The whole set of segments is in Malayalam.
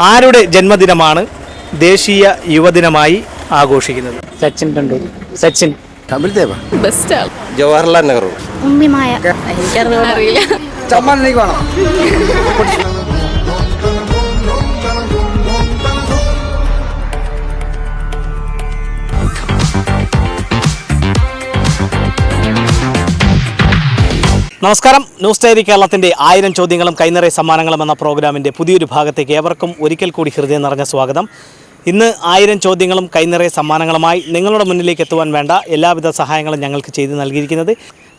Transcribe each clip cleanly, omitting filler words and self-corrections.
ആരുടെ ജന്മദിനമാണ് ദേശീയ യുവദിനമായി ആഘോഷിക്കുന്നത്? സച്ചിൻ ടെണ്ടുൽക്കർ. സച്ചിൻ. കപിൽ ദേവ. ബെസ്റ്റ് ആൾ. ജവഹർലാൽ നെഹ്റു. ഉമ്മിമായ. അറിയില്ല. ചമ്മൽ നീ വേണം. നമസ്കാരം. ന്യൂസ് ഡയറി കേരളത്തിൻ്റെ 1000 ചോദ്യങ്ങളും കൈനിറയ സമ്മാനങ്ങളും എന്ന പ്രോഗ്രാമിൻ്റെ പുതിയൊരു ഭാഗത്തേക്ക് ഏവർക്കും ഒരിക്കൽ കൂടി ഹൃദയം നിറഞ്ഞ സ്വാഗതം. ഇന്ന് 1000 ചോദ്യങ്ങളും കൈനിറയ സമ്മാനങ്ങളുമായി നിങ്ങളുടെ മുന്നിലേക്ക് എത്തുവാൻ വേണ്ട എല്ലാവിധ സഹായങ്ങളും ഞങ്ങൾക്ക് ചെയ്തു നൽകിയിരിക്കുന്നത്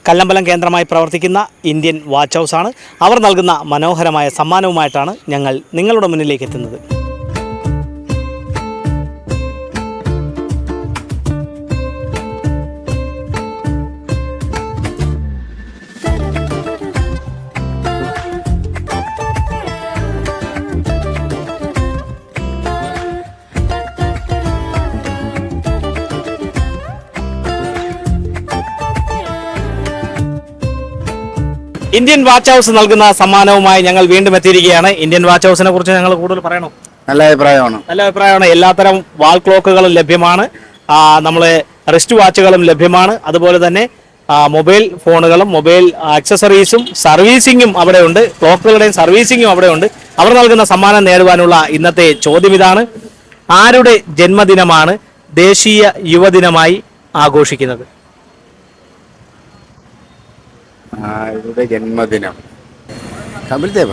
കല്ലമ്പലം കേന്ദ്രമായി പ്രവർത്തിക്കുന്ന ഇന്ത്യൻ വാച്ച് ഹൗസാണ്. അവർ നൽകുന്ന മനോഹരമായ സമ്മാനവുമായിട്ടാണ് ഞങ്ങൾ നിങ്ങളുടെ മുന്നിലേക്ക് എത്തുന്നത്. ഇന്ത്യൻ വാച്ച് ഹൗസ് നൽകുന്ന സമ്മാനവുമായി ഞങ്ങൾ വീണ്ടും എത്തിയിരിക്കുകയാണ്. ഇന്ത്യൻ വാച്ച് ഹൗസിനെ കുറിച്ച് ഞങ്ങൾ കൂടുതൽ പറയണോ? നല്ല അഭിപ്രായമാണ്. എല്ലാത്തരം വാൾ ക്ലോക്കുകളും ലഭ്യമാണ്. നമ്മൾ റിസ്റ്റ് വാച്ചുകളും ലഭ്യമാണ്. അതുപോലെ തന്നെ മൊബൈൽ ഫോണുകളും മൊബൈൽ ആക്സസറീസും സർവീസിങ്ങും അവിടെ ഉണ്ട്. ക്ലോക്കുകളുടെയും സർവീസിങ്ങും അവിടെ ഉണ്ട്. അവർ നൽകുന്ന സമ്മാനം നേടുവാനുള്ള ഇന്നത്തെ ചോദ്യം ഇതാണ്: ആരുടെ ജന്മദിനമാണ് ദേശീയ യുവദിനമായി ആഘോഷിക്കുന്നത്? ആരുടെ ജന്മദിനം? കപിൽ ദേവ.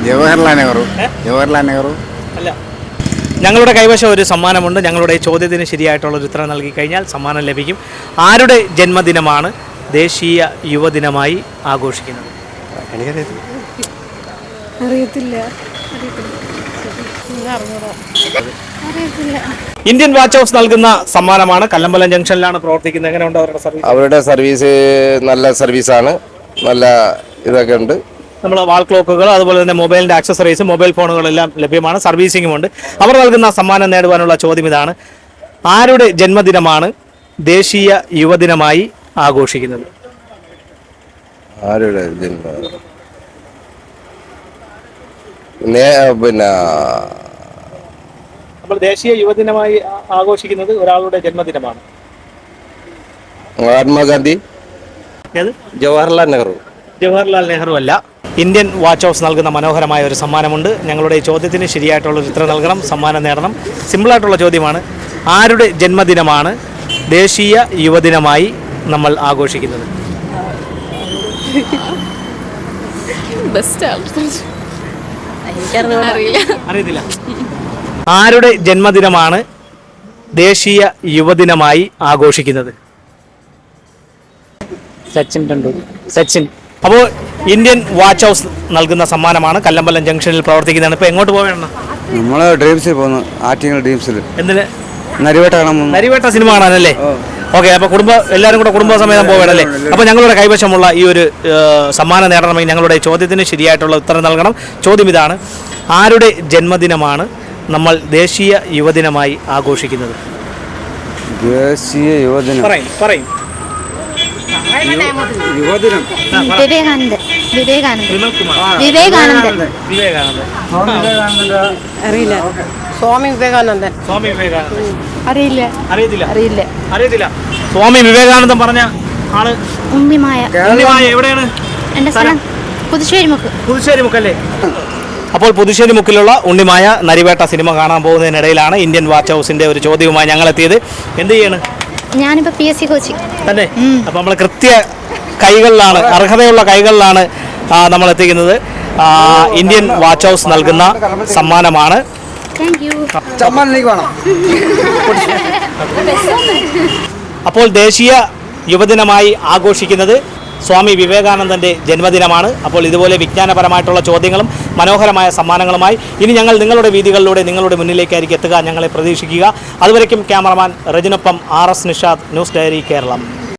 ജവഹർലാൽ നെഹ്റു അല്ല. ഞങ്ങളുടെ കൈവശം ഒരു സമ്മാനമുണ്ട്. ഞങ്ങളുടെ ചോദ്യത്തിന് ശരിയായിട്ടുള്ള ഒരു ഉത്തരം നൽകി കഴിഞ്ഞാൽ സമ്മാനം ലഭിക്കും. ആരുടെ ജന്മദിനമാണ് ദേശീയ യുവദിനമായി ആഘോഷിക്കുന്നത്? ഇന്ത്യൻ വാച്ച് ഹൗസ് നൽകുന്ന സമ്മാനമാണ്. കല്ലമ്പലം ജംഗ്ഷനിലാണ് പ്രവർത്തിക്കുന്നത്. എങ്ങനെയുണ്ട് അവരുടെ സർവീസ്? അവരുടെ സർവീസ് നല്ല സർവീസാണ്. നല്ല ഇതൊക്കെ ഉണ്ട്. നമ്മൾ വാൾ ക്ലോക്കുകൾ അതുപോലെ തന്നെ മൊബൈലിൻ്റെ ആക്സസറീസ് മൊബൈൽ ഫോണുകളെല്ലാം ലഭ്യമാണ്. സർവീസിംഗും ഉണ്ട്. അവർ നൽകുന്ന സമ്മാനം നേടുവാനുള്ള ചോദ്യം ഇതാണ്: ആരുടെ ജന്മദിനമാണ് ദേശീയ യുവദിനമായി ആഘോഷിക്കുന്നത്? ആരുടെ നമ്മൾ ദേശീയ യുവദിനമായി ആഘോഷിക്കുന്നത് ഒരാളുടെ ജന്മദിനമാണ്. മഹാത്മാഗാന്ധി. ജവഹർലാൽ നെഹ്റു അല്ല. ഇന്ത്യൻ വാച്ച് ഹൗസ് നൽകുന്ന മനോഹരമായ ഒരു സമ്മാനമുണ്ട്. ഞങ്ങളുടെ ചോദ്യത്തിന് ശരിയായിട്ടുള്ള ഒരു ഉത്തരം നൽകണം, സമ്മാനം നേടണം. സിമ്പിളായിട്ടുള്ള ചോദ്യമാണ്: ആരുടെ ജന്മദിനമാണ് ദേശീയ യുവദിനമായി നമ്മൾ ആഘോഷിക്കുന്നത്? അറിയത്തില്ല. ആരുടെ ജന്മദിനമാണ് ദേശീയ യുവദിനമായി ആഘോഷിക്കുന്നത്? സച്ചിൻ ടെണ്ടുൽക്കർ. സച്ചിൻ. അപ്പോൾ ഇന്ത്യൻ വാച്ച് ഹൗസ് നൽകുന്ന സമ്മാനമാണ്. കല്ലമ്പലം ജംഗ്ഷനിൽ പ്രവർത്തിക്കുന്നതാണ്. ഇപ്പോൾ എങ്ങോട്ട് പോകണം? നമ്മൾ ഡ്രീംസിൽ പോകുന്നു. ആറ്റിങ്ങൽ ഡ്രീംസിൽ. എന്തിന്? നരിവേട്ട സിനിമ കാണാനല്ലേ? ഓക്കെ. അപ്പോൾ എല്ലാവരും കൂടെ കുടുംബസമേതം പോവേണല്ലേ? അപ്പോൾ ഞങ്ങളുടെ കൈവശമുള്ള ഈ ഒരു സമ്മാനം നേടണമെങ്കിൽ ഞങ്ങളുടെ ചോദ്യത്തിന് ശരിയായിട്ടുള്ള ഉത്തരം നൽകണം. ചോദ്യം ഇതാണ്: ആരുടെ ജന്മദിനമാണ് നമ്മൾ ദേശീയ യുവദിനമായി ആഘോഷിക്കുന്നത്? ദേശീയ യുവദിനം വിവേകാനന്ദൻ. അറിയില്ല. സ്വാമി വിവേകാനന്ദൻ. അറിയത്തില്ല. സ്വാമി വിവേകാനന്ദൻ പറഞ്ഞ ആള് ഉമ്മിമായ. എവിടെയാണ് എന്റെ സ്ഥലം? പുതുശ്ശേരി മുക്കല്ലേ? അപ്പോൾ പുതുശ്ശേരി മുക്കിലുള്ള ഉണ്ണിമായ നരിവേട്ട സിനിമ കാണാൻ പോകുന്നതിനിടയിലാണ് ഇന്ത്യൻ വാച്ച് ഹൗസിന്റെ ഒരു ചോദ്യവുമായി ഞങ്ങൾ എത്തിയത്. എന്ത് ചെയ്യാണ്? ഞാനിപ്പോ PSC കോച്ചിങ് തന്നെ. അപ്പൊ നമ്മൾ കൃത്യ കൈകളിലാണ്, അർഹതയുള്ള കൈകളിലാണ് നമ്മൾ എത്തിക്കുന്നത്. ഇന്ത്യൻ വാച്ച് ഹൗസ് നൽകുന്ന സമ്മാനമാണ്. അപ്പോൾ ദേശീയ യുവദിനമായി ആഘോഷിക്കുന്നത് സ്വാമി വിവേകാനന്ദൻ്റെ ജന്മദിനമാണ്. അപ്പോൾ ഇതുപോലെ വിജ്ഞാനപരമായിട്ടുള്ള ചോദ്യങ്ങളും മനോഹരമായ സമ്മാനങ്ങളുമായി ഇനി ഞങ്ങൾ നിങ്ങളുടെ വീതികളിലൂടെ നിങ്ങളുടെ മുന്നിലേക്കായിരിക്കും എത്തുക. ഞങ്ങളെ പ്രതീക്ഷിക്കുക. അതുവരയ്ക്കും ക്യാമറമാൻ റജിനൊപ്പം RS Nishad, news diary Keralam.